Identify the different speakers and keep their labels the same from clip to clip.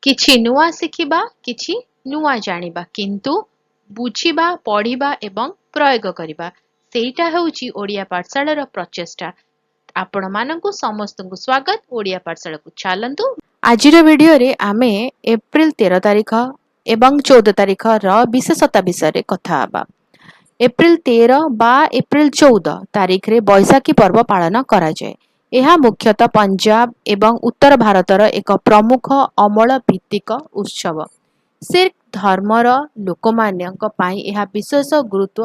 Speaker 1: କିଛି ନୂଆ ଶିଖିବା, କିଛି ନୂଆ ଜାଣିବା, କିନ୍ତୁ ବୁଝିବା, ପଢିବା ଏବଂ ପ୍ରୟୋଗ କରିବା ସେଇଟା ହେଉଛି ଓଡ଼ିଆ ପାଠଶାଳାର ପ୍ରଚେଷ୍ଟା। ଆପଣମାନଙ୍କୁ ସମସ୍ତଙ୍କୁ ସ୍ୱାଗତ ଓଡ଼ିଆ ପାଠଶାଳାକୁ। ଚାଲନ୍ତୁ ଆଜିର ଭିଡିଓରେ ଆମେ ଏପ୍ରିଲ 13 ତାରିଖ ଏବଂ 14 ତାରିଖର ବିଶେଷତା ବିଷୟରେ କଥା ହେବା। ଏପ୍ରିଲ 13 ବା ଏପ୍ରିଲ 14 ତାରିଖରେ ବୈଶାଖୀ ପର୍ବ ପାଳନ କରାଯାଏ। ଏହା ମୁଖ୍ୟତଃ ପଞ୍ଜାବ ଏବଂ ଉତ୍ତର ଭାରତର ଏକ ପ୍ରମୁଖ ଅମଳ ଭିତ୍ତିକ ଉତ୍ସବ। ଶିଖ୍ ଧର୍ମର ଲୋକମାନଙ୍କ ପାଇଁ ଏହା ବିଶେଷ ଗୁରୁତ୍ୱ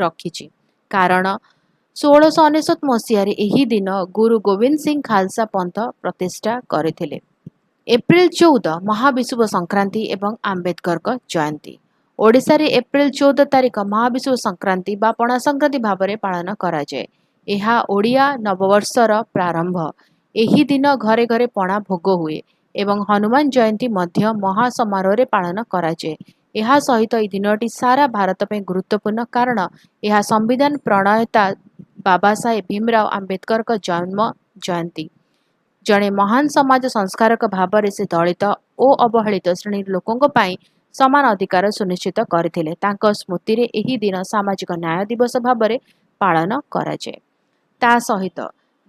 Speaker 1: ରଖିଛି, କାରଣ 1699 ମସିହାରେ ଏହି ଦିନ ଗୁରୁ ଗୋବିନ୍ଦ ସିଂ ଖାଲସା ପନ୍ଥ ପ୍ରତିଷ୍ଠା କରିଥିଲେ। ଏପ୍ରିଲ 14 ମହାବିଷୁବ ସଂକ୍ରାନ୍ତି ଏବଂ ଆମ୍ବେଦକରଙ୍କ ଜୟନ୍ତୀ। ଓଡ଼ିଶାରେ ଏପ୍ରିଲ 14 ତାରିଖ ମହାବିଷୁବ ସଂକ୍ରାନ୍ତି ବା ପଣା ସଂକ୍ରାନ୍ତି ଭାବରେ ପାଳନ କରାଯାଏ। ଏହା ଓଡ଼ିଆ ନବବର୍ଷର ପ୍ରାରମ୍ଭ। ଏହି ଦିନ ଘରେ ଘରେ ପଣା ଭୋଗ ହୁଏ ଏବଂ ହନୁମାନ ଜୟନ୍ତୀ ମଧ୍ୟ ମହା ସମାରୋହରେ ପାଳନ କରାଯାଏ। ଏହା ସହିତ ଏହି ଦିନଟି ସାରା ଭାରତ ପାଇଁ ଗୁରୁତ୍ୱପୂର୍ଣ୍ଣ, କାରଣ ଏହା ସମ୍ବିଧାନ ପ୍ରଣେତା ବାବା ସାହେବ ଭୀମରାଓ ଆମ୍ବେଦକରଙ୍କ ଜନ୍ମ ଜୟନ୍ତୀ। ଜଣେ ମହାନ ସମାଜ ସଂସ୍କାରକ ଭାବରେ ସେ ଦଳିତ ଓ ଅବହେଳିତ ଶ୍ରେଣୀର ଲୋକଙ୍କ ପାଇଁ ସମାନ ଅଧିକାର ସୁନିଶ୍ଚିତ କରିଥିଲେ। ତାଙ୍କ ସ୍ମୃତିରେ ଏହି ଦିନ ସାମାଜିକ ନ୍ୟାୟ ଦିବସ ଭାବରେ ପାଳନ କରାଯାଏ। ତା ସହିତ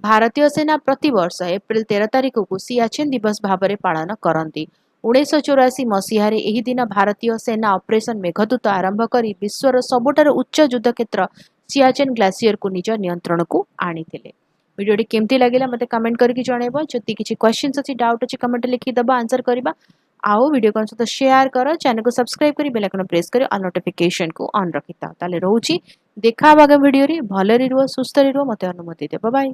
Speaker 1: ଭାରତୀୟ ସେନା ପ୍ରତିବର୍ଷ ଏପ୍ରିଲ 13 ତାରିଖକୁ ସିଆଚେନ୍ ଦିବସ ଭାବରେ ପାଳନ କରନ୍ତି। 1984 ମସିହାରେ ଏହି ଦିନ ଭାରତୀୟ ସେନା ଅପରେସନ ମେଘଦୂତ ଆରମ୍ଭ କରି ବିଶ୍ୱର ସବୁଠାରୁ ଉଚ୍ଚ ଯୁଦ୍ଧକ୍ଷେତ୍ର ସିଆଚେନ୍ ଗ୍ଲାସିୟରକୁ ନିଜ ନିୟନ୍ତ୍ରଣକୁ ଆଣିଥିଲେ। ଭିଡ଼ିଓଟି କେମିତି ଲାଗିଲା ମୋତେ କମେଣ୍ଟ କରିକି ଜଣାଇବ। ଯଦି କିଛି କ୍ୱେଶ୍ଚିନ୍ସ ଅଛି, ଡାଉଟ୍ ଅଛି, କମେଣ୍ଟରେ ଲେଖିଦେବା, ଆନ୍ସର କରିବା। ଆଉ ଭିଡ଼ିଓ କ'ଣ ସହିତ ସେୟାର କର, ଚ୍ୟାନେଲକୁ ସବସ୍କ୍ରାଇବ କରି ବେଲ୍ ଆଇକନ୍ ପ୍ରେସ୍ କରି ଅଲ୍ ନୋଟିଫିକେସନକୁ ଅନ୍ ରଖିଥାଅ। ତାହେଲେ ରହୁଛି, ଦେଖା ହେବା ଆଗାମୀ ଭିଡ଼ିଓରେ। ଭଲରେ ରୁହ, ସୁସ୍ଥରେ ରୁହ, ମୋତେ ଅନୁମତି ଦେବ। ବାଏ।